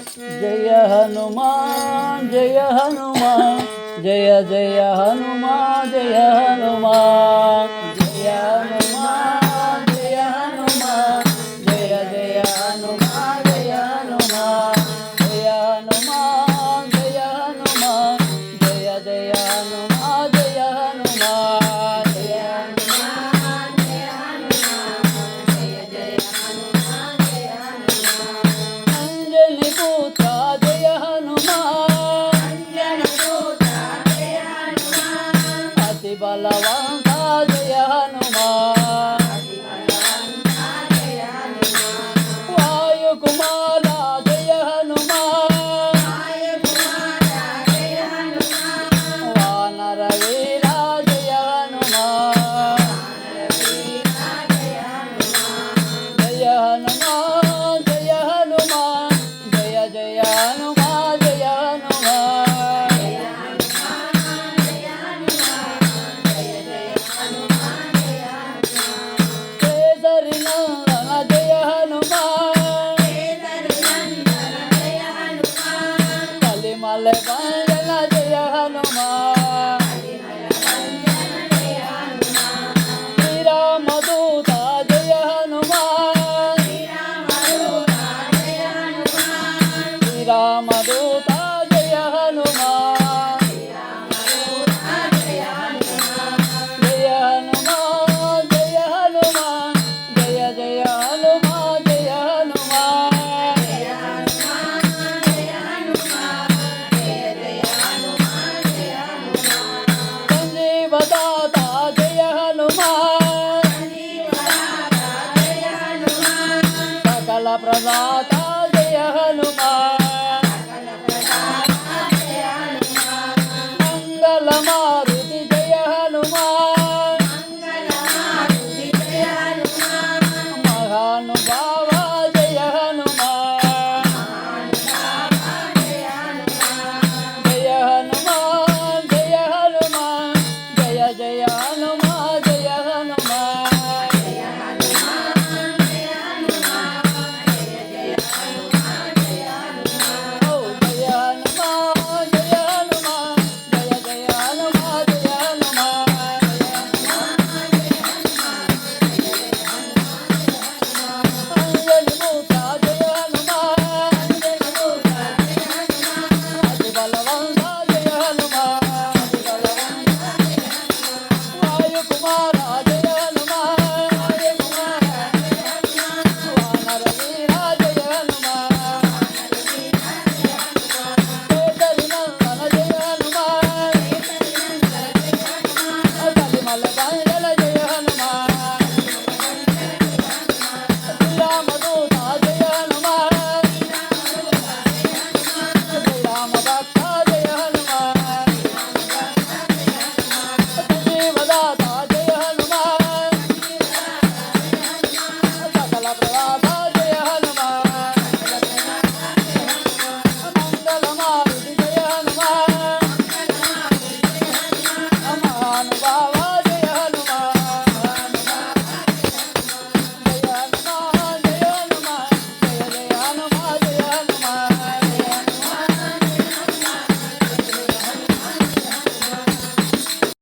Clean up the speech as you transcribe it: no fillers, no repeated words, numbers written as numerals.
జయ హనుమాన్ జయ హనుమాన్ జయ జయ హనుమాన్ జయ హనుమాన్ జయ హనుమాన్ జయ హనుమాన్ జయ జయ హనుమాన్ జయ హనుమాన్ జయ హనుమాన్ జయ హనుమాన్ జయ జయ హనుమాన్ జయ హనుమాన్ జయ హనుమాన్ జయ హనుమాన్ జయ జయ హనుమాన్ జయ హనుమాన్ అంజని పుత్ర జయ హనుమాన్ అంజని పుత్ర జయ హనుమాన్ అతి బలవంత జయ హనుమాన్ అతి బలవంత జయ హనుమాన్ వాయు కుమార జయ హనుమాన్ వాయు కుమార జయ హనుమాన్ వానర వీర జయ హనుమాన్ వానర వీర జయ హనుమాన్ జయ హనుమాన్ జయ హనుమాన్ జయ జయ హనుమాన్ జయ హనుమాన్ జయ హనుమాన్ జయ హనుమాన్ జయ జయ హనుమాన్ జయ హనుమాన్ కేసరి నందన జయ హనుమాన్ కేసరి నందన జయ హనుమాన్ కలిమల భంజన జయ హనుమాన్ కలిమల భంజన జయ హనుమాన్ శ్రీరామదూత జయ హనుమాన్ శ్రీరామదూత జయ హనుమాన్ శ్రీరామదూత జయ హనుమాన్ శ్రీరామదూత జయ హనుమాన్ జయ హనుమాన్ జయ హనుమాన్ జయ జయ హనుమాన్ జయ హనుమాన్ జయ హనుమాన్ జయ హనుమాన్ జయ జయ హనుమాన్ జయ హనుమాన్ సంజీవదాత జయ హనుమాన్ సంజీవదాత జయ హనుమాన్ సకల ప్రదాత